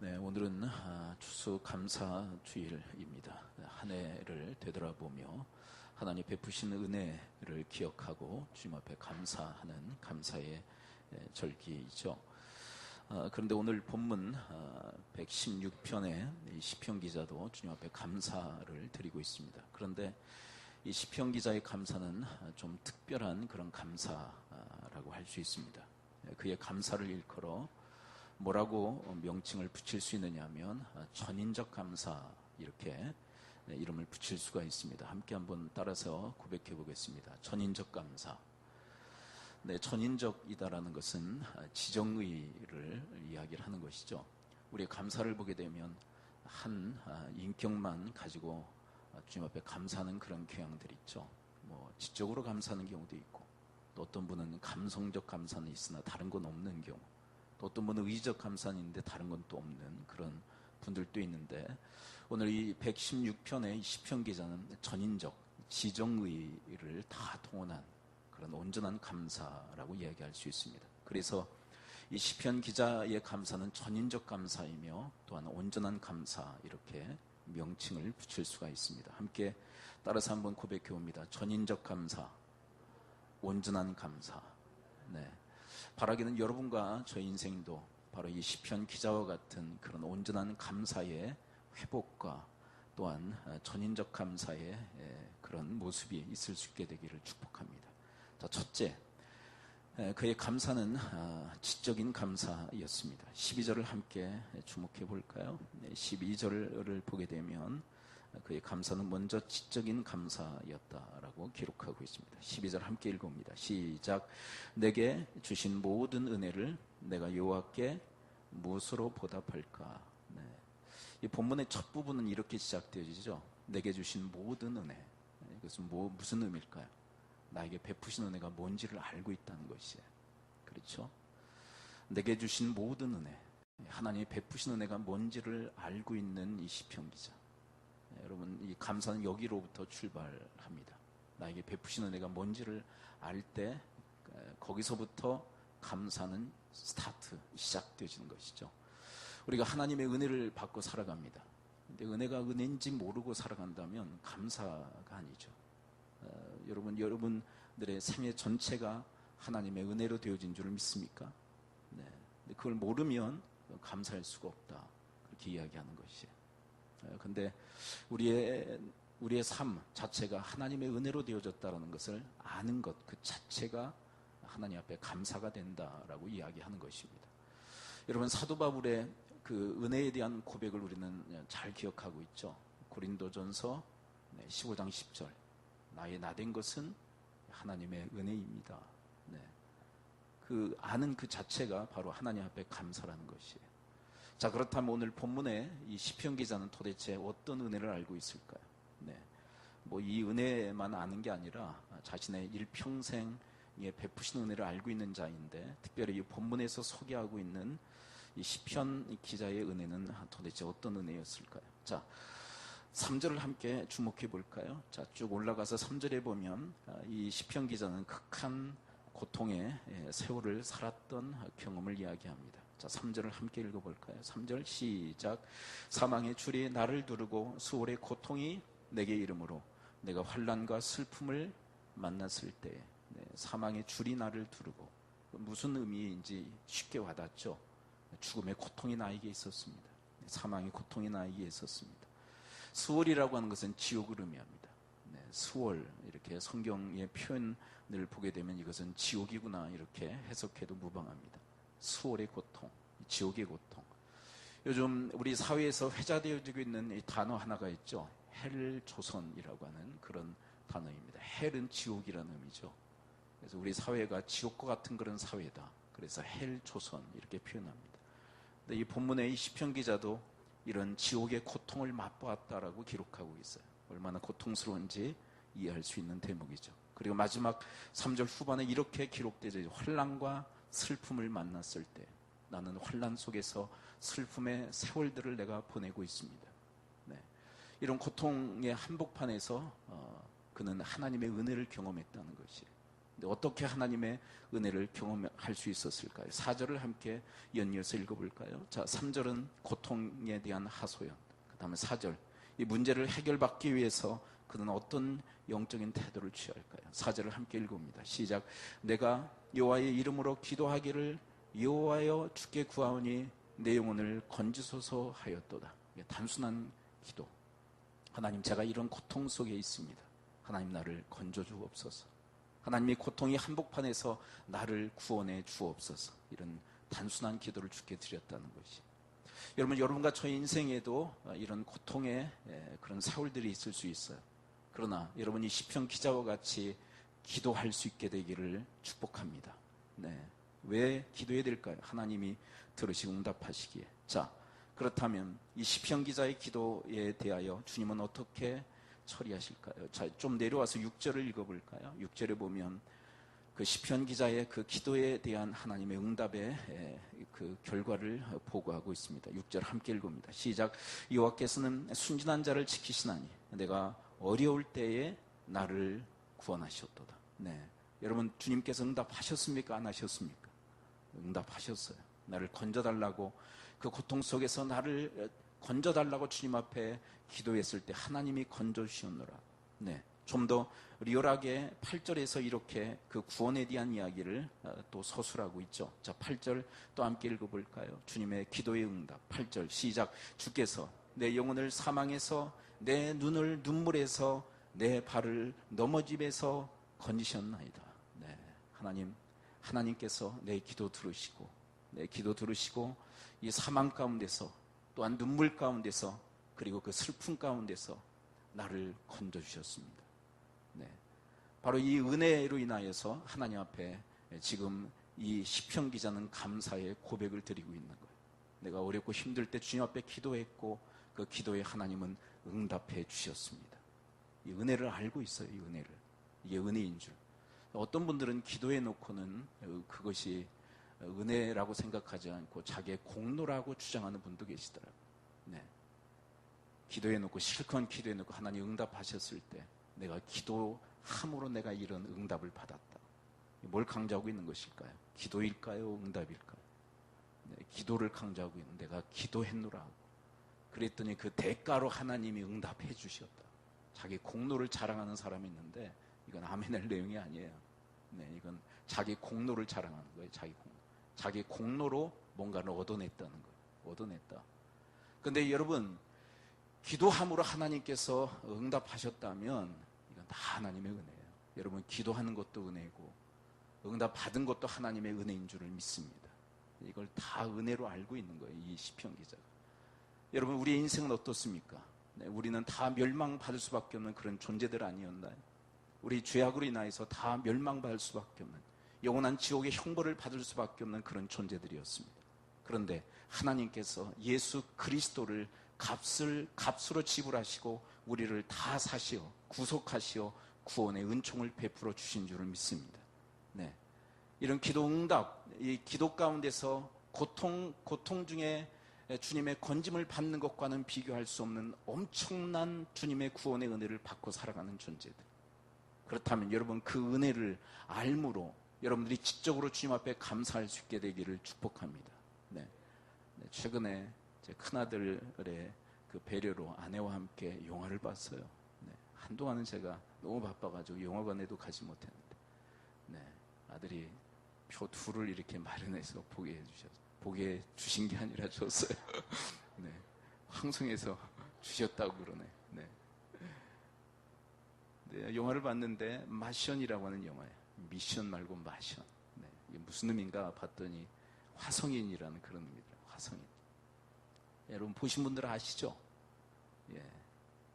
네, 오늘은 추수감사주일입니다. 한 해를 되돌아보며 하나님 베푸신 은혜를 기억하고 주님 앞에 감사하는 감사의 절기이죠. 그런데 오늘 본문 116편의 시편 기자도 주님 앞에 감사를 드리고 있습니다. 그런데 이 시편 기자의 감사는 좀 특별한 그런 감사라고 할 수 있습니다. 그의 감사를 일컬어 뭐라고 명칭을 붙일 수 있느냐 하면 전인적 감사, 이렇게 이름을 붙일 수가 있습니다. 함께 한번 따라서 고백해 보겠습니다. 전인적 감사. 네, 전인적이다라는 것은 지정의를 이야기를 하는 것이죠. 우리의 감사를 보게 되면 한 인격만 가지고 주님 앞에 감사하는 그런 경향들이 있죠. 지적으로 감사하는 경우도 있고, 또 어떤 분은 감성적 감사는 있으나 다른 건 없는 경우, 또 어떤 분은 의적 감사는 있는데 다른 건 또 없는 그런 분들도 있는데, 오늘 이 116편의 시편 기자는 전인적, 지정의를 다 통원한 그런 온전한 감사라고 이야기할 수 있습니다. 그래서 이 시편 기자의 감사는 전인적 감사이며 또한 온전한 감사, 이렇게 명칭을 붙일 수가 있습니다. 함께 따라서 한번 고백해 봅니다. 전인적 감사, 온전한 감사. 네, 바라기는 여러분과 저희 인생도 바로 이 시편 기자와 같은 그런 온전한 감사의 회복과 또한 전인적 감사의 그런 모습이 있을 수 있게 되기를 축복합니다. 자, 첫째, 그의 감사는 지적인 감사였습니다. 12절을 함께 주목해 볼까요? 12절을 보게 되면 그의 감사는 먼저 지적인 감사였다라고 기록하고 있습니다. 12절 함께 읽어봅니다. 시작. 내게 주신 모든 은혜를 내가 여호와께 무엇으로 보답할까? 네. 이 본문의 첫 부분은 이렇게 시작되어지죠. 내게 주신 모든 은혜. 이것은 무슨 의미일까요? 나에게 베푸신 은혜가 뭔지를 알고 있다는 것이에요. 그렇죠? 내게 주신 모든 은혜, 하나님이 베푸신 은혜가 뭔지를 알고 있는 이 시편 기자. 여러분, 이 감사는 여기로부터 출발합니다. 나에게 베푸신 은혜가 뭔지를 알 때 거기서부터 감사는 시작되어지는 것이죠. 우리가 하나님의 은혜를 받고 살아갑니다. 근데 은혜가 은혜인지 모르고 살아간다면 감사가 아니죠. 여러분들의 생애 전체가 하나님의 은혜로 되어진 줄 믿습니까? 네. 근데 그걸 모르면 감사할 수가 없다, 그렇게 이야기하는 것이에요. 근데 우리의 삶 자체가 하나님의 은혜로 되어졌다는 것을 아는 것, 그 자체가 하나님 앞에 감사가 된다라고 이야기하는 것입니다. 여러분, 사도 바울의 그 은혜에 대한 고백을 우리는 잘 기억하고 있죠. 고린도전서 15장 10절. 나의 나된 것은 하나님의 은혜입니다. 네. 그 아는 그 자체가 바로 하나님 앞에 감사라는 것이에요. 자, 그렇다면 오늘 본문에 이 시편 기자는 도대체 어떤 은혜를 알고 있을까요? 네. 이 은혜만 아는 게 아니라 자신의 일평생에 베푸신 은혜를 알고 있는 자인데, 특별히 이 본문에서 소개하고 있는 이 시편 기자의 은혜는 도대체 어떤 은혜였을까요? 자, 3절을 함께 주목해 볼까요? 자, 쭉 올라가서 3절에 보면 이 시편 기자는 극한 고통의 세월을 살았던 경험을 이야기합니다. 자, 3절을 함께 읽어볼까요? 3절 시작. 사망의 줄이 나를 두르고 수월의 고통이 내게 이르므로 내가 환난과 슬픔을 만났을 때. 네, 사망의 줄이 나를 두르고, 무슨 의미인지 쉽게 와닿죠. 죽음의 고통이 나에게 있었습니다. 사망의 고통이 나에게 있었습니다. 수월이라고 하는 것은 지옥을 의미합니다. 네, 수월, 이렇게 성경의 표현을 보게 되면 이것은 지옥이구나, 이렇게 해석해도 무방합니다. 수월의 고통, 지옥의 고통. 요즘 우리 사회에서 회자되어지고 있는 이 단어 하나가 있죠. 헬조선이라고 하는 그런 단어입니다. 헬은 지옥이라는 의미죠. 그래서 우리 사회가 지옥과 같은 그런 사회다. 그래서 헬조선, 이렇게 표현합니다. 근데 이 본문의 이 시편 기자도 이런 지옥의 고통을 맛보았다라고 기록하고 있어요. 얼마나 고통스러운지 이해할 수 있는 대목이죠. 그리고 마지막 3절 후반에 이렇게 기록되죠. 환난과 슬픔을 만났을 때, 나는 환난 속에서 슬픔의 세월들을 내가 보내고 있습니다. 네. 이런 고통의 한복판에서 그는 하나님의 은혜를 경험했다는 것이에요. 근데 어떻게 하나님의 은혜를 경험할 수 있었을까요? 4절을 함께 연이어서 읽어볼까요? 자, 3절은 고통에 대한 하소연, 그 다음에 4절, 이 문제를 해결받기 위해서 그는 어떤 영적인 태도를 취할까요? 4절을 함께 읽어봅니다. 시작. 내가 여호와의 이름으로 기도하기를 여호와여 주께 구하오니 내 영혼을 건지소서 하였도다. 단순한 기도. 하나님, 제가 이런 고통 속에 있습니다. 하나님, 나를 건져주옵소서. 하나님이 고통이 한복판에서 나를 구원해 주옵소서. 이런 단순한 기도를 주께 드렸다는 것이, 여러분과 저의 인생에도 이런 고통의 그런 세월들이 있을 수 있어요. 그러나 여러분이 시편 기자와 같이 기도할 수 있게 되기를 축복합니다. 네. 왜 기도해야 될까요? 하나님이 들으시고 응답하시기에. 자, 그렇다면 이 시편 기자의 기도에 대하여 주님은 어떻게 처리하실까요? 자, 좀 내려와서 6절을 읽어볼까요? 6절에 보면 그 시편 기자의 그 기도에 대한 하나님의 응답의 그 결과를 보고하고 있습니다. 6절 함께 읽습니다. 시작. 여호와께서는 순진한 자를 지키시나니 내가 어려울 때에 나를 구원하셨도다. 네, 여러분, 주님께서 응답하셨습니까? 안 하셨습니까? 응답하셨어요. 나를 건져달라고, 그 고통 속에서 나를 건져달라고 주님 앞에 기도했을 때 하나님이 건져주셨노라. 네, 좀 더 리얼하게 8절에서 이렇게 그 구원에 대한 이야기를 또 서술하고 있죠. 자, 8절 또 함께 읽어볼까요? 주님의 기도의 응답. 8절 시작. 주께서 내 영혼을 사망에서, 내 눈을 눈물에서, 내 발을 넘어짐에서 건지셨나이다. 네, 하나님께서 내 기도 들으시고 이 사망 가운데서, 또한 눈물 가운데서, 그리고 그 슬픔 가운데서 나를 건져주셨습니다. 네, 바로 이 은혜로 인하여서 하나님 앞에 지금 이 시편 기자는 감사의 고백을 드리고 있는 거예요. 내가 어렵고 힘들 때 주님 앞에 기도했고 그 기도에 하나님은 응답해 주셨습니다. 이 은혜를 알고 있어요. 이 은혜를. 이게 은혜인 줄. 어떤 분들은 기도해 놓고는 그것이 은혜라고 생각하지 않고 자기의 공로라고 주장하는 분도 계시더라고요. 네, 기도해 놓고, 실컷 기도해 놓고 하나님 응답하셨을 때 내가 기도함으로 내가 이런 응답을 받았다. 뭘 강조하고 있는 것일까요? 기도일까요? 응답일까요? 네, 기도를 강조하고 있는, 내가 기도했노라. 그랬더니 그 대가로 하나님이 응답해 주셨다. 자기 공로를 자랑하는 사람이 있는데 이건 아멘할 내용이 아니에요. 네, 이건 자기 공로를 자랑하는 거예요. 자기 공로로 뭔가를 얻어냈다는 거예요. 얻어냈다. 근데 여러분, 기도함으로 하나님께서 응답하셨다면 이건 다 하나님의 은혜예요. 여러분, 기도하는 것도 은혜고 응답 받은 것도 하나님의 은혜인 줄을 믿습니다. 이걸 다 은혜로 알고 있는 거예요. 이 시편 기자가. 여러분, 우리의 인생은 어떻습니까? 네, 우리는 다 멸망받을 수밖에 없는 그런 존재들 아니었나요? 우리 죄악으로 인하여서 다 멸망받을 수밖에 없는, 영원한 지옥의 형벌을 받을 수밖에 없는 그런 존재들이었습니다. 그런데 하나님께서 예수 그리스도를 값으로 지불하시고 우리를 다 사시어 구속하시어 구원의 은총을 베풀어 주신 줄을 믿습니다. 네, 이런 기도 응답, 이 기도 가운데서 고통 중에 주님의 건짐을 받는 것과는 비교할 수 없는 엄청난 주님의 구원의 은혜를 받고 살아가는 존재들. 그렇다면 여러분, 그 은혜를 알므로 여러분들이 지적으로 주님 앞에 감사할 수 있게 되기를 축복합니다. 네, 최근에 제 큰아들의 그 배려로 아내와 함께 영화를 봤어요. 네, 한동안은 제가 너무 바빠가지고 영화관에도 가지 못했는데, 네, 아들이 표 2를 이렇게 마련해서 보게 주신 게 아니라 줬어요. 네, 방송에서 주셨다고 그러네. 네. 네, 영화를 봤는데 마션이라고 하는 영화예요. 미션 말고 마션. 네, 이게 무슨 의미인가 봤더니 화성인이라는 그런 의미더라고요. 화성인. 여러분 보신 분들은 아시죠? 예,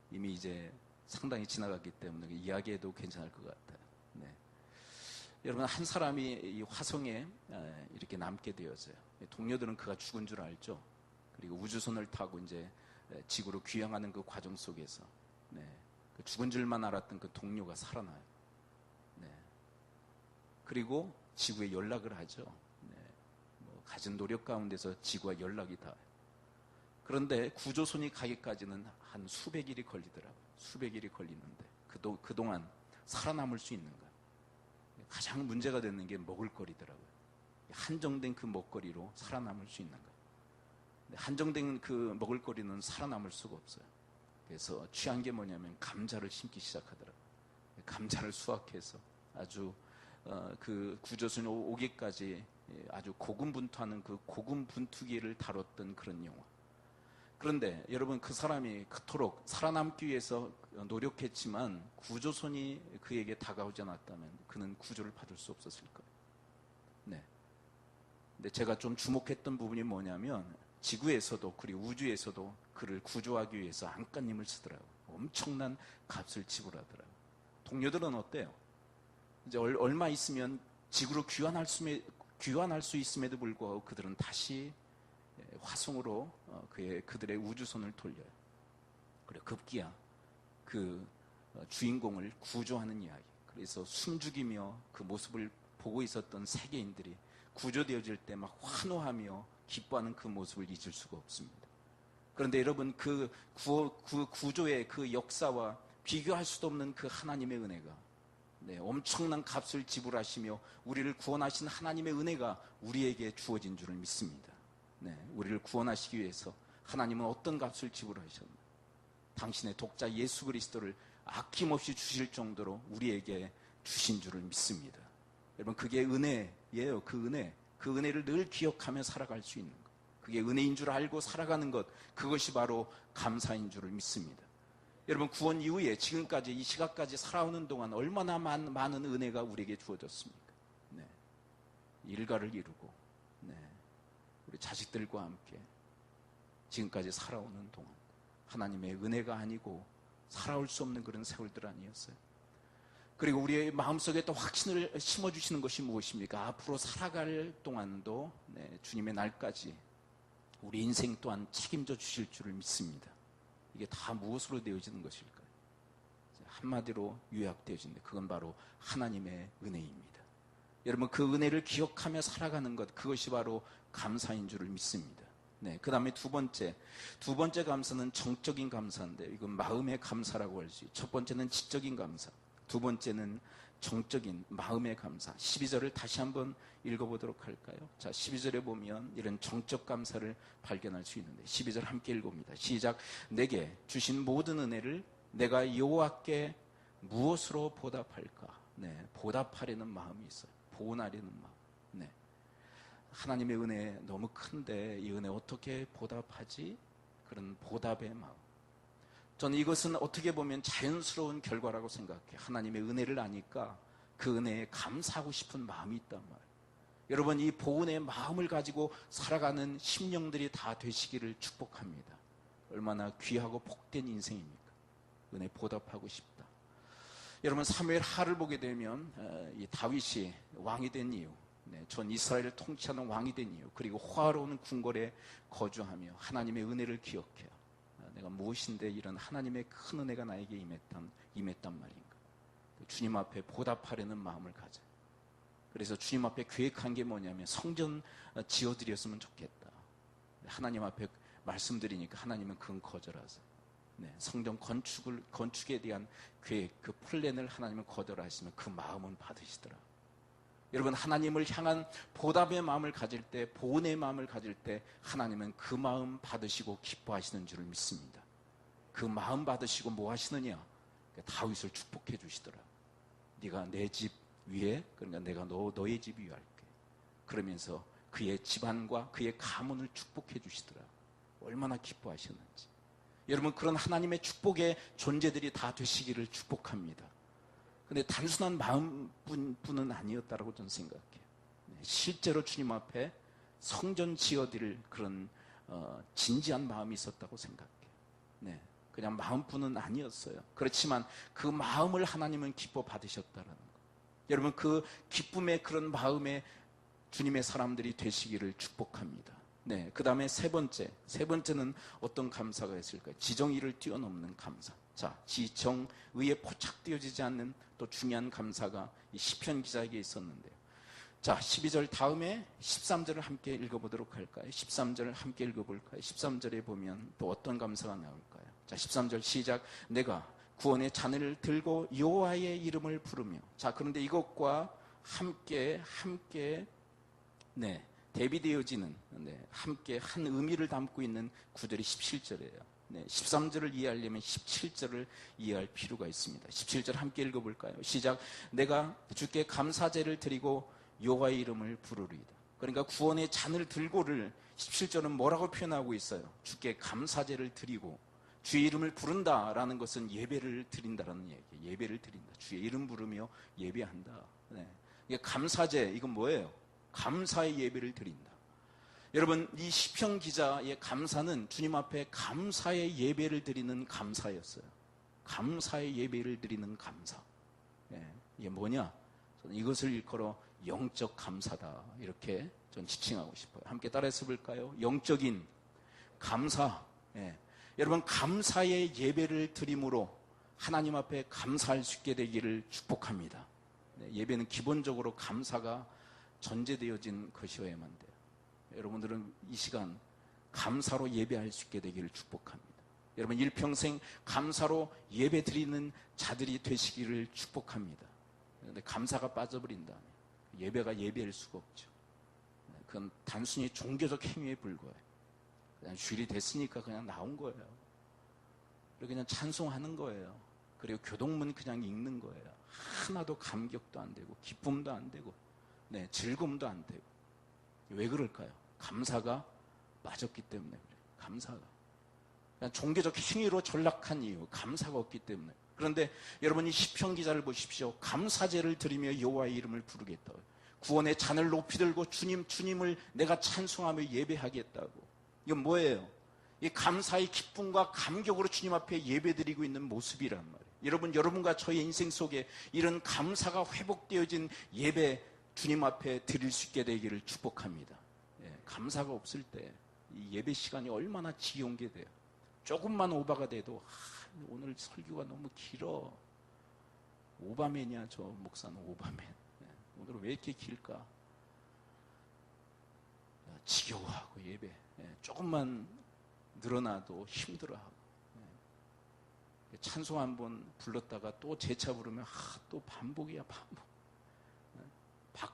이미 이제 상당히 지나갔기 때문에 이야기해도 괜찮을 것 같아요. 네. 여러분, 한 사람이 이 화성에 이렇게 남게 되었어요. 동료들은 그가 죽은 줄 알죠. 그리고 우주선을 타고 이제 지구로 귀향하는 그 과정 속에서, 네, 그 죽은 줄만 알았던 그 동료가 살아나요. 네. 그리고 지구에 연락을 하죠. 네. 가진 노력 가운데서 지구와 연락이 닿아요. 그런데 구조선이 가기까지는 한 수백 일이 걸리더라고요. 수백 일이 걸리는데 그동안 살아남을 수 있는가? 가장 문제가 되는 게 먹을거리더라고요. 한정된 그 먹거리로 살아남을 수 있는가? 한정된 그 먹을거리는 살아남을 수가 없어요. 그래서 취한 게 뭐냐면 감자를 심기 시작하더라고요. 감자를 수확해서 아주 그 구조선이 오기까지 아주 고군분투하는 그 고군분투기를 다뤘던 그런 영화. 그런데 여러분, 그 사람이 그토록 살아남기 위해서 노력했지만 구조선이 그에게 다가오지 않았다면 그는 구조를 받을 수 없었을 거예요. 네. 근데 제가 좀 주목했던 부분이 뭐냐면 지구에서도 그리고 우주에서도 그를 구조하기 위해서 안간힘을 쓰더라고요. 엄청난 값을 지불하더라고요. 동료들은 어때요? 이제 얼마 있으면 지구로 귀환할 수 있음에도 불구하고 그들은 다시 화성으로 그들의 우주선을 돌려요. 그래 급기야 그 주인공을 구조하는 이야기. 그래서 숨죽이며 그 모습을 보고 있었던 세계인들이 구조되어질 때 막 환호하며 기뻐하는 그 모습을 잊을 수가 없습니다. 그런데 여러분, 그 구조의 그 역사와 비교할 수도 없는 그 하나님의 은혜가, 엄청난 값을 지불하시며 우리를 구원하신 하나님의 은혜가 우리에게 주어진 줄을 믿습니다. 우리를 구원하시기 위해서 하나님은 어떤 값을 지불하셨나? 당신의 독자 예수 그리스도를 아낌없이 주실 정도로 우리에게 주신 줄을 믿습니다. 여러분, 그게 은혜예요. 그 은혜를 늘 기억하며 살아갈 수 있는 것, 그게 은혜인 줄 알고 살아가는 것, 그것이 바로 감사인 줄을 믿습니다. 여러분, 구원 이후에 지금까지 이 시각까지 살아오는 동안 얼마나 많은 은혜가 우리에게 주어졌습니까? 일가를 이루고 우리 자식들과 함께 지금까지 살아오는 동안 하나님의 은혜가 아니고 살아올 수 없는 그런 세월들 아니었어요? 그리고 우리의 마음속에 또 확신을 심어주시는 것이 무엇입니까? 앞으로 살아갈 동안도 주님의 날까지 우리 인생 또한 책임져 주실 줄을 믿습니다. 이게 다 무엇으로 되어지는 것일까요? 한마디로 요약되어진데 그건 바로 하나님의 은혜입니다. 여러분, 그 은혜를 기억하며 살아가는 것, 그것이 바로 감사인 줄을 믿습니다. 그 다음에 두 번째 감사는 정적인 감사인데 이건 마음의 감사라고 할 수 있죠. 첫 번째는 지적인 감사, 두 번째는 정적인 마음의 감사. 12절을 다시 한번 읽어보도록 할까요? 자, 12절에 보면 이런 정적 감사를 발견할 수 있는데 12절 함께 읽어봅니다. 시작. 내게 주신 모든 은혜를 내가 여호와께 무엇으로 보답할까? 보답하려는 마음이 있어요. 보온하려는 마음. 하나님의 은혜 너무 큰데 이 은혜 어떻게 보답하지? 그런 보답의 마음. 저는 이것은 어떻게 보면 자연스러운 결과라고 생각해요. 하나님의 은혜를 아니까 그 은혜에 감사하고 싶은 마음이 있단 말이에요. 여러분, 이 보온의 마음을 가지고 살아가는 심령들이 다 되시기를 축복합니다. 얼마나 귀하고 복된 인생입니까? 은혜 보답하고 싶다. 여러분, 사무엘 하를 보게 되면 이 다윗이 왕이 된 이유, 전 이스라엘을 통치하는 왕이 된 이유, 그리고 호화로운 궁궐에 거주하며 하나님의 은혜를 기억해요. 내가 무엇인데 이런 하나님의 큰 은혜가 나에게 임했단 말인가? 주님 앞에 보답하려는 마음을 가져요. 그래서 주님 앞에 계획한 게 뭐냐면 성전 지어드렸으면 좋겠다. 하나님 앞에 말씀드리니까 하나님은 그건 거절하세요. 성전 건축에 대한 계획, 그 플랜을 하나님은 거절하시면 그 마음은 받으시더라. 여러분, 하나님을 향한 보답의 마음을 가질 때, 보온의 마음을 가질 때 하나님은 그 마음 받으시고 기뻐하시는 줄을 믿습니다. 그 마음 받으시고 뭐 하시느냐? 다윗을 축복해 주시더라. 네가 내 집 위에, 그러니까 내가 너의 집 위에 할게. 그러면서 그의 집안과 그의 가문을 축복해 주시더라. 얼마나 기뻐하셨는지. 여러분, 그런 하나님의 축복의 존재들이 다 되시기를 축복합니다. 근데 단순한 마음뿐은 아니었다라고 저는 생각해요. 실제로 주님 앞에 성전 지어드릴 그런 진지한 마음이 있었다고 생각해요. 그냥 마음뿐은 아니었어요. 그렇지만 그 마음을 하나님은 기뻐 받으셨다라는 거. 여러분, 그 기쁨의 그런 마음에 주님의 사람들이 되시기를 축복합니다. 그 다음에 세 번째는 어떤 감사가 있을까요? 지정의를 뛰어넘는 감사. 자, 지정의에 포착되어지지 않는 또 중요한 감사가 이 시편 기자에게 있었는데요. 자, 12절 다음에 13절을 함께 읽어보도록 할까요? 13절을 함께 읽어볼까요? 13절에 보면 또 어떤 감사가 나올까요? 자, 13절 시작. 내가 구원의 잔을 들고 여호와의 이름을 부르며. 자, 그런데 이것과 함께 대비되어지는 함께 한 의미를 담고 있는 구절이 17절이에요. 13절을 이해하려면 17절을 이해할 필요가 있습니다. 17절 함께 읽어볼까요? 시작. 내가 주께 감사제를 드리고 여호와의 이름을 부르리이다. 그러니까 구원의 잔을 들고를 17절은 뭐라고 표현하고 있어요? 주께 감사제를 드리고 주의 이름을 부른다라는 것은 예배를 드린다라는 얘기예요. 예배를 드린다. 주의 이름 부르며 예배한다. 이게 감사제, 이건 뭐예요? 감사의 예배를 드린다. 여러분, 이 시편 기자의 감사는 주님 앞에 감사의 예배를 드리는 감사였어요. 감사의 예배를 드리는 감사. 이게 뭐냐? 저는 이것을 일컬어 영적 감사다, 이렇게 전 지칭하고 싶어요. 함께 따라해서 볼까요? 영적인 감사. 여러분, 감사의 예배를 드림으로 하나님 앞에 감사할 수 있게 되기를 축복합니다. 예배는 기본적으로 감사가 전제되어진 것이어야만 돼요. 여러분들은 이 시간 감사로 예배할 수 있게 되기를 축복합니다. 여러분, 일평생 감사로 예배 드리는 자들이 되시기를 축복합니다. 그런데 감사가 빠져버린다면 예배가 예배일 수가 없죠. 그건 단순히 종교적 행위에 불과해요. 그냥 주일이 됐으니까 그냥 나온 거예요. 그리고 그냥 찬송하는 거예요. 그리고 교동문 그냥 읽는 거예요. 하나도 감격도 안 되고 기쁨도 안 되고 즐거움도 안 되고. 왜 그럴까요? 감사가 빠졌기 때문에 그래요. 감사가 그냥 종교적 행위로 전락한 이유, 감사가 없기 때문에. 그런데 여러분이 시편 기자를 보십시오. 감사제를 드리며 여호와의 이름을 부르겠다고, 구원의 잔을 높이 들고 주님을 내가 찬송하며 예배하겠다고. 이건 뭐예요? 이 감사의 기쁨과 감격으로 주님 앞에 예배드리고 있는 모습이란 말이에요. 여러분과 저의 인생 속에 이런 감사가 회복되어진 예배 주님 앞에 드릴 수 있게 되기를 축복합니다. 감사가 없을 때 이 예배 시간이 얼마나 지겨운 게 돼요. 조금만 오바가 돼도 오늘 설교가 너무 길어. 오바맨이야 저 목사는. 오바맨. 오늘은 왜 이렇게 길까? 지겨워하고 예배. 조금만 늘어나도 힘들어하고. 찬송 한 번 불렀다가 또 재차 부르면 또 반복이야 반복.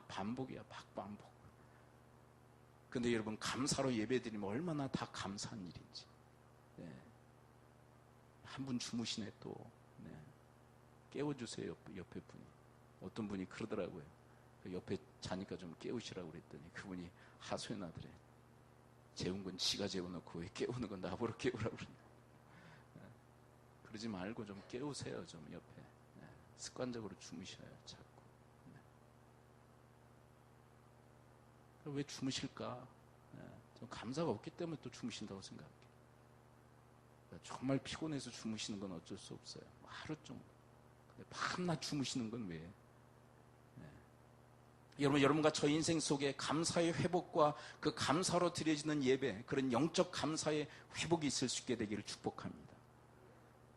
반복이야 반복. 근데 여러분, 감사로 예배드리면 얼마나 다 감사한 일인지. 한 분 주무시네 또. 깨워주세요 옆에 분이. 어떤 분이 그러더라고요. 옆에 자니까 좀 깨우시라고 그랬더니 그분이 하소연하더래. 재운 건 지가 재워놓고 왜 깨우는 건 나보러 깨우라고 그러냐. 그러지 말고 좀 깨우세요 좀 옆에. 습관적으로 주무셔요 자꾸. 왜 주무실까? 좀 감사가 없기 때문에 또 주무신다고 생각해요. 정말 피곤해서 주무시는 건 어쩔 수 없어요. 하루 정도. 근데 밤낮 주무시는 건 왜? 여러분과 저 인생 속에 감사의 회복과 그 감사로 드려지는 예배, 그런 영적 감사의 회복이 있을 수 있게 되기를 축복합니다.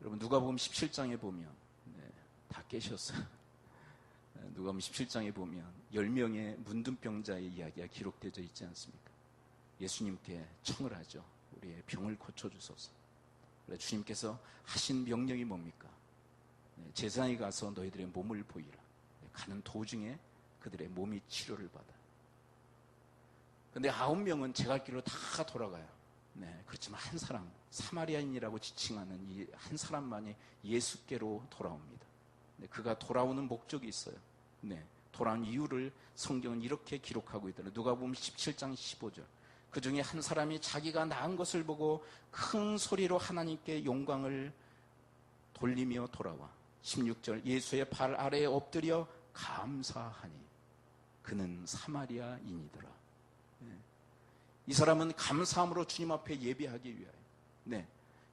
여러분, 누가복음 17장에 보면 다 깨셨어요. 누가복음 17장에 보면 10명의 문둥병자의 이야기가 기록되어 있지 않습니까? 예수님께 청을 하죠. 우리의 병을 고쳐주소서. 그래, 주님께서 하신 명령이 뭡니까? 제사장이 가서 너희들의 몸을 보이라. 가는 도중에 그들의 몸이 치료를 받아. 근데 9명은 제갈 길로 다 돌아가요. 그렇지만 한 사람, 사마리아인이라고 지칭하는 이 한 사람만이 예수께로 돌아옵니다. 그가 돌아오는 목적이 있어요. 돌아온 이유를 성경은 이렇게 기록하고 있더라고요. 누가복음 17장 15절. 그 중에 한 사람이 자기가 낳은 것을 보고 큰 소리로 하나님께 영광을 돌리며 돌아와. 16절. 예수의 발 아래에 엎드려 감사하니 그는 사마리아인이더라. 이 사람은 감사함으로 주님 앞에 예배하기 위하여.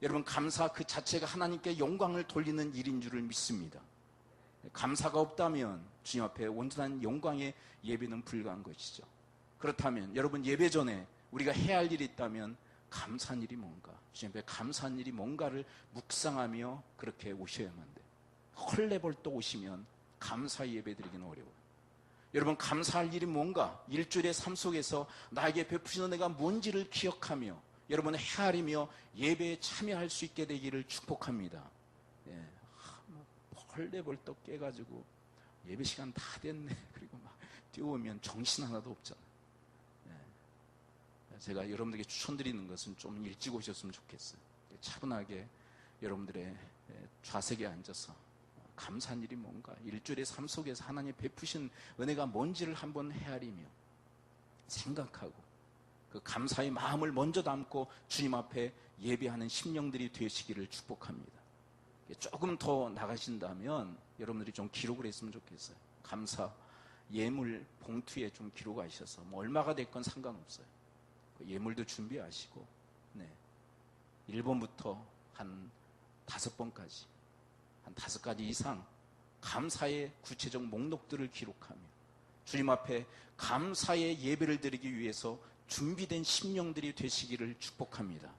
여러분, 감사 그 자체가 하나님께 영광을 돌리는 일인 줄을 믿습니다. 감사가 없다면 주님 앞에 온전한 영광의 예배는 불가한 것이죠. 그렇다면 여러분, 예배 전에 우리가 해야 할 일이 있다면 감사한 일이 뭔가, 주님 앞에 감사한 일이 뭔가를 묵상하며 그렇게 오셔야만 돼요. 헐레벌떡 오시면 감사 예배 드리기는 어려워요. 여러분, 감사할 일이 뭔가, 일주일의 삶 속에서 나에게 베푸신 은혜가 뭔지를 기억하며 여러분 헤아리며 예배에 참여할 수 있게 되기를 축복합니다. 헐레벌떡 깨가지고 예배 시간 다 됐네. 그리고 막 뛰어오면 정신 하나도 없잖아요. 제가 여러분들에게 추천드리는 것은 좀 일찍 오셨으면 좋겠어요. 차분하게 여러분들의 좌석에 앉아서 감사한 일이 뭔가, 일주일의 삶 속에서 하나님 베푸신 은혜가 뭔지를 한번 헤아리며 생각하고 그 감사의 마음을 먼저 담고 주님 앞에 예배하는 심령들이 되시기를 축복합니다. 조금 더 나가신다면 여러분들이 좀 기록을 했으면 좋겠어요. 감사 예물 봉투에 좀 기록하셔서 뭐 얼마가 됐건 상관없어요. 예물도 준비하시고 1번부터 한 5번까지 한 5가지 이상 감사의 구체적 목록들을 기록하며 주님 앞에 감사의 예배를 드리기 위해서 준비된 심령들이 되시기를 축복합니다.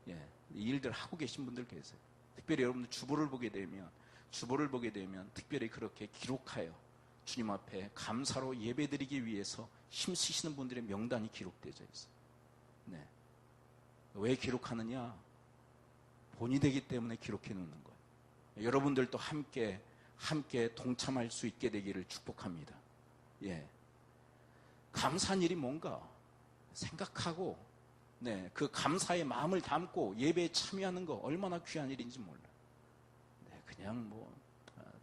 이 일들 하고 계신 분들 계세요. 특별히 여러분들 주보를 보게 되면 특별히 그렇게 기록하여 주님 앞에 감사로 예배드리기 위해서 힘쓰시는 분들의 명단이 기록되어 있어요. 왜 기록하느냐? 본이 되기 때문에 기록해 놓는 거예요. 여러분들도 함께 동참할 수 있게 되기를 축복합니다. 감사한 일이 뭔가 생각하고 그 감사의 마음을 담고 예배에 참여하는 거 얼마나 귀한 일인지 몰라요. 그냥 뭐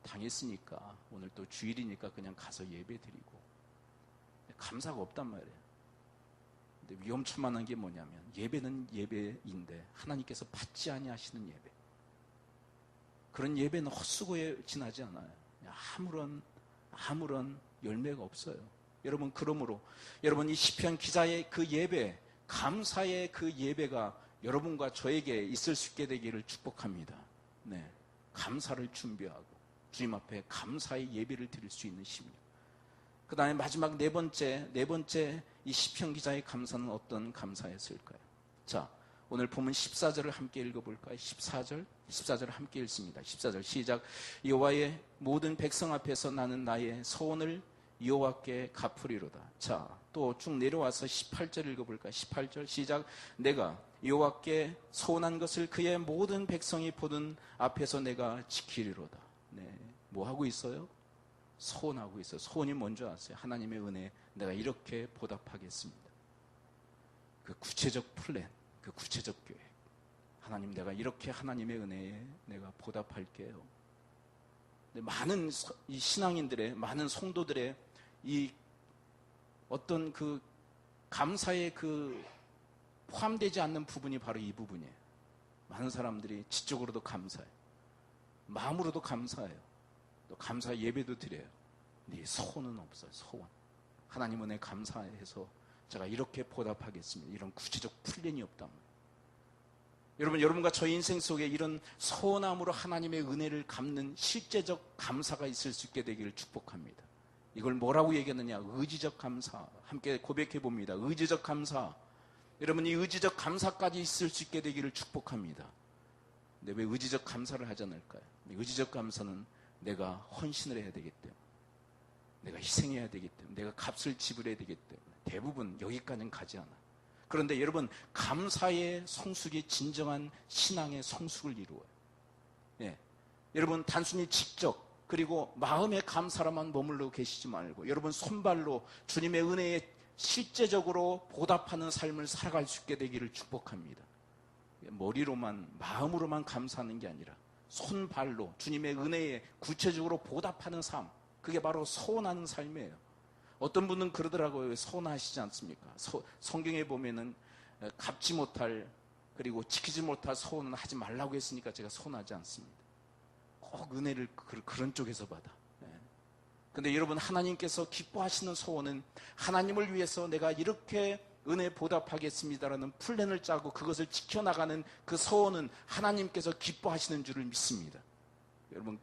당했으니까 오늘 또 주일이니까 그냥 가서 예배 드리고 감사가 없단 말이에요. 근데 위험천만한 게 뭐냐면 예배는 예배인데 하나님께서 받지 아니하시는 예배, 그런 예배는 헛수고에 지나지 않아요. 아무런 열매가 없어요. 여러분, 그러므로 여러분 이 시편 기자의 그 예배, 감사의 그 예배가 여러분과 저에게 있을 수 있게 되기를 축복합니다. 감사를 준비하고 주님 앞에 감사의 예배를 드릴 수 있는 심령. 그 다음에 마지막 네 번째 이 시편 기자의 감사는 어떤 감사였을까요? 자, 오늘 본문 14절을 함께 읽어볼까요? 14절을 함께 읽습니다. 14절 시작. 여호와의 모든 백성 앞에서 나는 나의 소원을 여호와께 갚으리로다. 자, 또 쭉 내려와서 18절 읽어볼까요? 18절 시작. 내가 여호와께 소원한 것을 그의 모든 백성이 보는 앞에서 내가 지키리로다. 뭐 하고 있어요? 소원하고 있어요. 소원이 뭔지 아세요? 하나님의 은혜, 내가 이렇게 보답하겠습니다. 그 구체적 플랜, 그 구체적 계획. 하나님, 내가 이렇게 하나님의 은혜에 내가 보답할게요. 많은 이 신앙인들의, 많은 성도들의 이 어떤 그 감사에 그 포함되지 않는 부분이 바로 이 부분이에요. 많은 사람들이 지적으로도 감사해요. 마음으로도 감사해요. 또 감사 예배도 드려요. 근데 이 소원은 없어요. 소원. 하나님 은혜 감사해서 제가 이렇게 보답하겠습니다. 이런 구체적 플랜이 없단 말이에요. 여러분과 저희 인생 속에 이런 소원함으로 하나님의 은혜를 갚는 실제적 감사가 있을 수 있게 되기를 축복합니다. 이걸 뭐라고 얘기하느냐? 의지적 감사. 함께 고백해 봅니다. 의지적 감사. 여러분, 이 의지적 감사까지 있을 수 있게 되기를 축복합니다. 근데 왜 의지적 감사를 하지 않을까요? 의지적 감사는 내가 헌신을 해야 되기 때문에, 내가 희생해야 되기 때문에, 내가 값을 지불해야 되기 때문에 대부분 여기까지는 가지 않아요. 그런데 여러분, 감사의 성숙이 진정한 신앙의 성숙을 이루어요. 여러분, 단순히 직접 그리고 마음의 감사로만 머물러 계시지 말고 여러분 손발로 주님의 은혜에 실제적으로 보답하는 삶을 살아갈 수 있게 되기를 축복합니다. 머리로만, 마음으로만 감사하는 게 아니라 손발로 주님의 은혜에 구체적으로 보답하는 삶, 그게 바로 소원하는 삶이에요. 어떤 분은 그러더라고요. 소원하시지 않습니까? 성경에 보면은 갚지 못할, 그리고 지키지 못할 소원은 하지 말라고 했으니까 제가 소원하지 않습니다. 꼭 은혜를 그런 쪽에서 받아. 근데 여러분, 하나님께서 기뻐하시는 소원은 하나님을 위해서 내가 이렇게 은혜 보답하겠습니다라는 플랜을 짜고 그것을 지켜나가는 그 소원은 하나님께서 기뻐하시는 줄을 믿습니다. 여러분,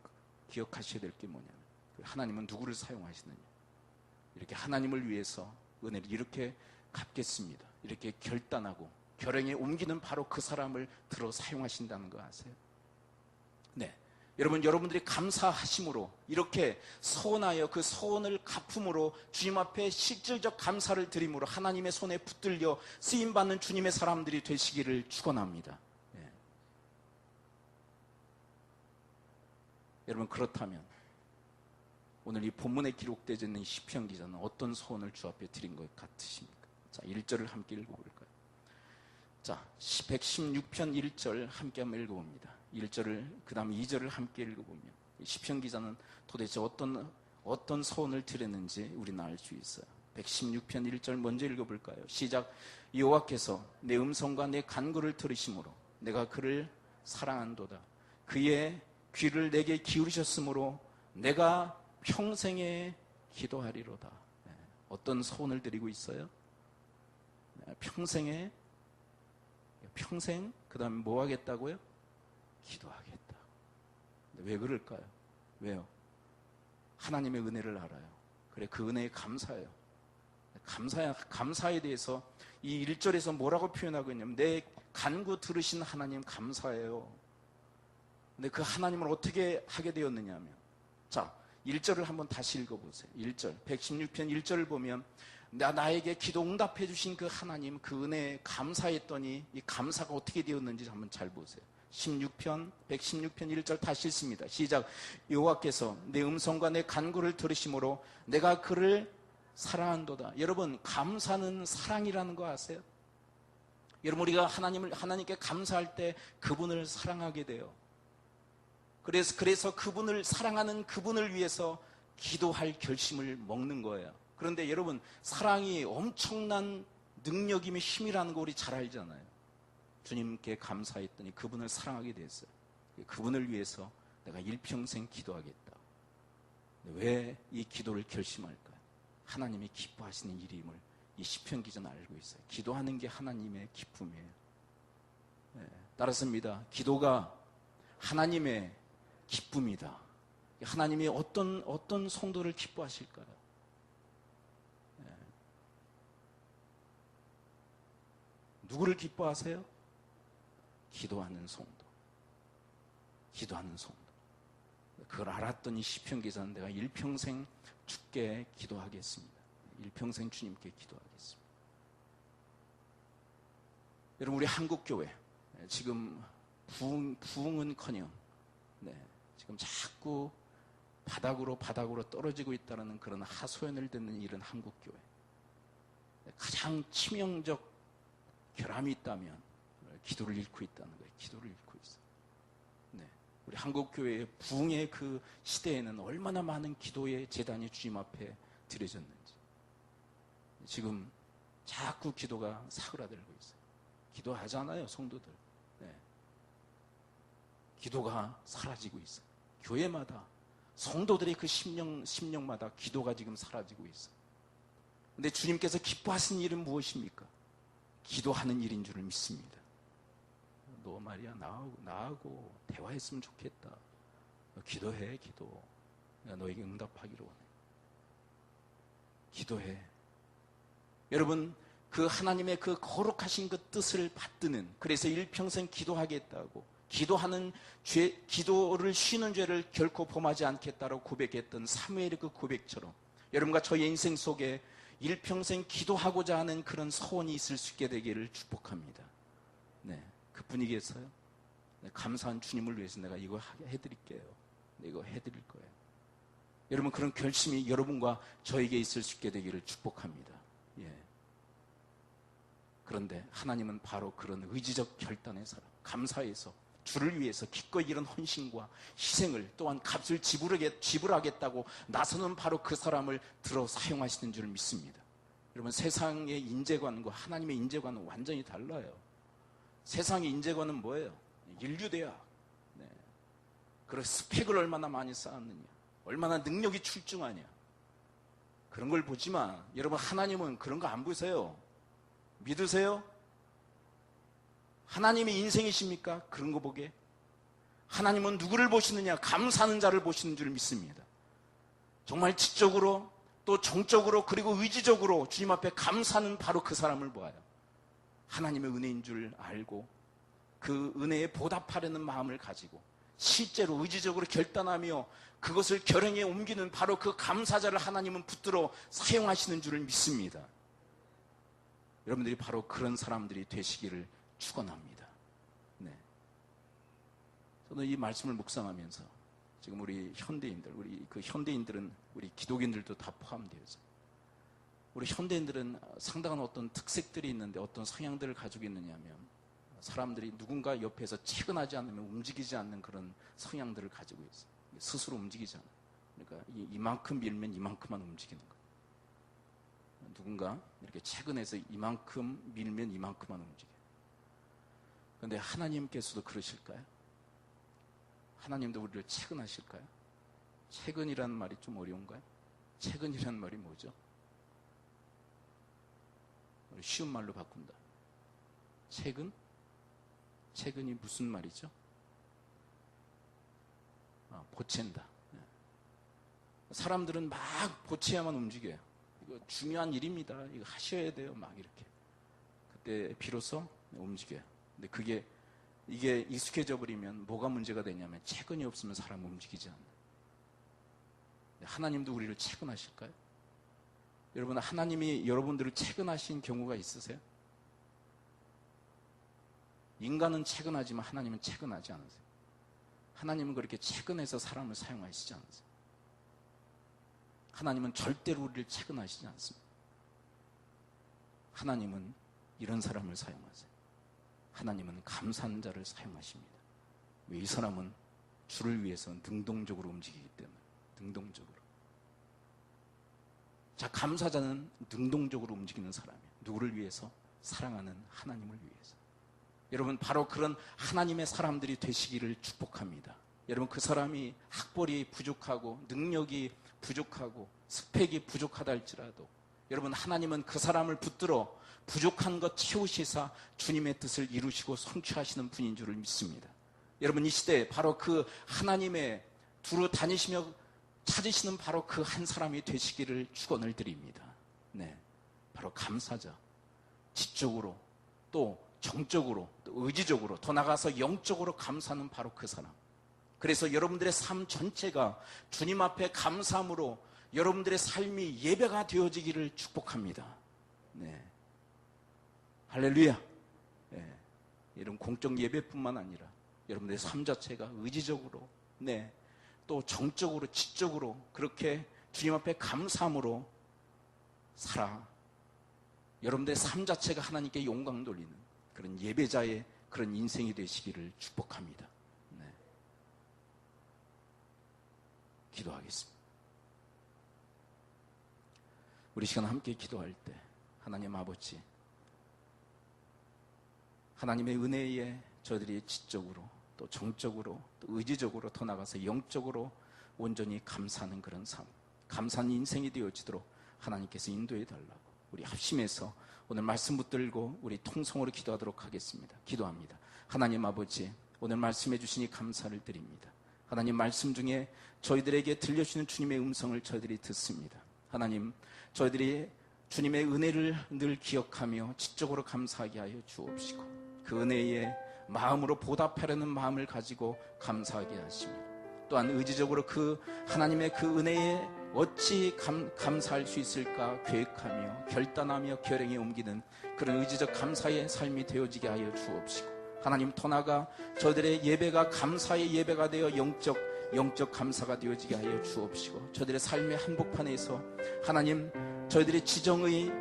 기억하셔야 될 게 뭐냐면 하나님은 누구를 사용하시느냐, 이렇게 하나님을 위해서 은혜를 이렇게 갚겠습니다, 이렇게 결단하고 결행에 옮기는 바로 그 사람을 들어 사용하신다는 거 아세요? 여러분들이 감사하심으로 이렇게 소원하여 그 소원을 갚음으로 주님 앞에 실질적 감사를 드림으로 하나님의 손에 붙들려 쓰임받는 주님의 사람들이 되시기를 축원합니다. 여러분, 그렇다면 오늘 이 본문에 기록되어 있는 시편 기자는 어떤 소원을 주 앞에 드린 것 같으십니까? 자, 1절을 함께 읽어볼까요? 자, 116편 1절 함께 한번 읽어봅니다. 1절을, 그 다음 2절을 함께 읽어보면 시편 기자는 도대체 어떤 소원을 드렸는지 우리는 알 수 있어요. 116편 1절 먼저 읽어볼까요? 시작. 여호와께서 내 음성과 내 간구를 들으심으로 내가 그를 사랑한도다. 그의 귀를 내게 기울이셨으므로 내가 평생에 기도하리로다. 어떤 소원을 드리고 있어요? 평생 그 다음에 뭐 하겠다고요? 기도하겠다. 왜 그럴까요? 왜요? 하나님의 은혜를 알아요. 그래, 그 은혜에 감사해요. 감사에 대해서 이 1절에서 뭐라고 표현하고 있냐면 내 간구 들으신 하나님 감사해요. 근데 그 하나님을 어떻게 하게 되었느냐 하면, 자, 1절을 한번 다시 읽어보세요. 1절 116편 1절을 보면 나에게 기도 응답해 주신 그 하나님, 그 은혜에 감사했더니 이 감사가 어떻게 되었는지 한번 잘 보세요. 116편 116편 1절 다시 읽습니다. 시작. 여호와께서 내 음성과 내 간구를 들으심으로 내가 그를 사랑한도다. 여러분, 감사는 사랑이라는 거 아세요? 여러분, 우리가 하나님께 감사할 때 그분을 사랑하게 돼요. 그래서 그분을 사랑하는 그분을 위해서 기도할 결심을 먹는 거예요. 그런데 여러분, 사랑이 엄청난 능력이며 힘이라는 거 우리 잘 알잖아요. 주님께 감사했더니 그분을 사랑하게 됐어요. 그분을 위해서 내가 일평생 기도하겠다. 왜 이 기도를 결심할까요? 하나님이 기뻐하시는 일임을 이 시편 기자는 알고 있어요. 기도하는 게 하나님의 기쁨이에요. 따라서입니다. 기도가 하나님의 기쁨이다. 하나님이 어떤 성도를 기뻐하실까요? 누구를 기뻐하세요? 기도하는 성도. 기도하는 성도. 그걸 알았더니 시편 기자는 내가 일평생 주께 기도하겠습니다. 일평생 주님께 기도하겠습니다. 여러분, 우리 한국교회 지금 부흥은커녕 지금 자꾸 바닥으로 떨어지고 있다는 그런 하소연을 듣는 이런 한국교회, 가장 치명적 결함이 있다면 기도를 잃고 있다는 거예요. 기도를 잃고 있어요. 우리 한국교회의 부흥의 그 시대에는 얼마나 많은 기도의 제단이 주님 앞에 드려졌는지. 지금 자꾸 기도가 사그라들고 있어요. 기도하잖아요, 성도들. 기도가 사라지고 있어요. 교회마다, 성도들의 그 심령마다 기도가 지금 사라지고 있어요. 근데 주님께서 기뻐하시는 일은 무엇입니까? 기도하는 일인 줄을 믿습니다. 너 말이야, 나하고 대화했으면 좋겠다. 너 기도해, 기도. 내가 너에게 응답하기로 원해. 기도해. 여러분, 그 하나님의 그 거룩하신 그 뜻을 받드는, 그래서 일평생 기도하겠다고, 기도를 쉬는 죄를 결코 범하지 않겠다고 고백했던 사무엘의 그 고백처럼 여러분과 저의 인생 속에 일평생 기도하고자 하는 그런 소원이 있을 수 있게 되기를 축복합니다. 그 분위기에서요, 감사한 주님을 위해서 내가 이거 해드릴게요. 이거 해드릴 거예요. 여러분, 그런 결심이 여러분과 저에게 있을 수 있게 되기를 축복합니다. 그런데 하나님은 바로 그런 의지적 결단의 사람, 감사해서 주를 위해서 기꺼이 이런 헌신과 희생을, 또한 값을 지불하겠다고 나서는 바로 그 사람을 들어 사용하시는 줄 믿습니다. 여러분, 세상의 인재관과 하나님의 인재관은 완전히 달라요. 세상의 인재관은 뭐예요? 인류대학. 그리고 스펙을 얼마나 많이 쌓았느냐, 얼마나 능력이 출중하냐, 그런 걸 보지만 여러분, 하나님은 그런 거 안 보세요. 믿으세요? 하나님의 인생이십니까? 그런 거 보게. 하나님은 누구를 보시느냐? 감사하는 자를 보시는 줄 믿습니다. 정말 지적으로, 또 정적으로, 그리고 의지적으로 주님 앞에 감사하는 바로 그 사람을 보아요. 하나님의 은혜인 줄 알고 그 은혜에 보답하려는 마음을 가지고 실제로 의지적으로 결단하며 그것을 결행에 옮기는 바로 그 감사자를 하나님은 붙들어 사용하시는 줄을 믿습니다. 여러분들이 바로 그런 사람들이 되시기를 축원합니다. 저는 이 말씀을 묵상하면서 지금 우리 현대인들, 우리 그 현대인들은 우리 기독인들도 다 포함되어 있어요. 우리 현대인들은 상당한 어떤 특색들이 있는데 어떤 성향들을 가지고 있느냐면 사람들이 누군가 옆에서 채근하지 않으면 움직이지 않는 그런 성향들을 가지고 있어요. 스스로 움직이지 않아요. 그러니까 이만큼 밀면 이만큼만 움직이는 거예요. 누군가 이렇게 채근해서 이만큼 밀면 이만큼만 움직여요. 그런데 하나님께서도 그러실까요? 하나님도 우리를 채근하실까요? 채근이라는 말이 좀 어려운가요? 채근이라는 말이 뭐죠? 쉬운 말로 바꾼다. 채근? 채근이 무슨 말이죠? 보챈다. 사람들은 막 보채야만 움직여요. 이거 중요한 일입니다. 이거 하셔야 돼요. 막 이렇게. 그때 비로소 움직여요. 근데 이게 익숙해져 버리면 뭐가 문제가 되냐면 채근이 없으면 사람 움직이지 않아요. 하나님도 우리를 채근하실까요? 여러분, 하나님이 여러분들을 채근하신 경우가 있으세요? 인간은 채근하지만 하나님은 채근하지 않으세요. 하나님은 그렇게 채근해서 사람을 사용하시지 않으세요. 하나님은 절대로 우리를 채근하시지 않습니다. 하나님은 이런 사람을 사용하세요. 하나님은 감사한 자를 사용하십니다. 왜? 이 사람은 주를 위해서 능동적으로 움직이기 때문에. 능동적으로. 자, 감사자는 능동적으로 움직이는 사람이에요. 누구를 위해서? 사랑하는 하나님을 위해서. 여러분, 바로 그런 하나님의 사람들이 되시기를 축복합니다. 여러분, 그 사람이 학벌이 부족하고 능력이 부족하고 스펙이 부족하다 할지라도 여러분, 하나님은 그 사람을 붙들어 부족한 것 채우시사 주님의 뜻을 이루시고 성취하시는 분인 줄을 믿습니다. 여러분, 이 시대에 바로 그 하나님의 두루 다니시며 찾으시는 바로 그 한 사람이 되시기를 축원을 드립니다. 네, 바로 감사자. 지적으로 또 정적으로 또 의지적으로 더 나아가서 영적으로 감사하는 바로 그 사람. 그래서 여러분들의 삶 전체가 주님 앞에 감사함으로 여러분들의 삶이 예배가 되어지기를 축복합니다. 네, 할렐루야. 네, 이런 공적 예배뿐만 아니라 여러분들의 삶 자체가 의지적으로, 네, 또 정적으로, 지적으로 그렇게 주님 앞에 감사함으로 살아 여러분들의 삶 자체가 하나님께 영광 돌리는 그런 예배자의 그런 인생이 되시기를 축복합니다. 네. 기도하겠습니다. 우리 시간 함께 기도할 때 하나님 아버지, 하나님의 은혜에 저희들이 지적으로 또 정적으로 또 의지적으로 더 나가서 영적으로 온전히 감사하는 그런 삶, 감사하는 인생이 되어지도록 하나님께서 인도해 달라고 우리 합심해서 오늘 말씀 붙들고 우리 통성으로 기도하도록 하겠습니다. 기도합니다. 하나님 아버지, 오늘 말씀해 주시니 감사를 드립니다. 하나님, 말씀 중에 저희들에게 들려주시는 주님의 음성을 저희들이 듣습니다. 하나님, 저희들이 주님의 은혜를 늘 기억하며 지적으로 감사하게 하여 주옵시고 그 은혜에 마음으로 보답하려는 마음을 가지고 감사하게 하시며 또한 의지적으로 그 하나님의 그 은혜에 어찌 감사할 수 있을까 계획하며 결단하며 결행에 옮기는 그런 의지적 감사의 삶이 되어지게 하여 주옵시고 하나님, 더 나아가 저들의 예배가 감사의 예배가 되어 영적 감사가 되어지게 하여 주옵시고 저들의 삶의 한복판에서 하나님, 저희들의 지정의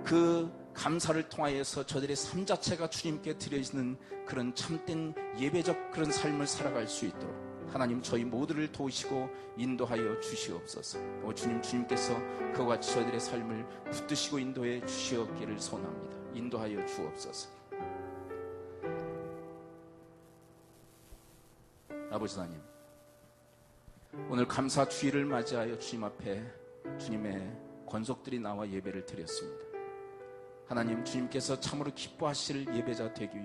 그 감사를 통하여서 저들의 삶 자체가 주님께 드려지는 그런 참된 예배적 그런 삶을 살아갈 수 있도록 하나님, 저희 모두를 도우시고 인도하여 주시옵소서. 주님께서 그와 같이 저희들의 삶을 붙드시고 인도해 주시옵기를 소원합니다. 인도하여 주옵소서. 아버지 하나님, 오늘 감사 주일을 맞이하여 주님 앞에 주님의 권속들이 나와 예배를 드렸습니다. 하나님, 주님께서 참으로 기뻐하실 예배자 되기 위해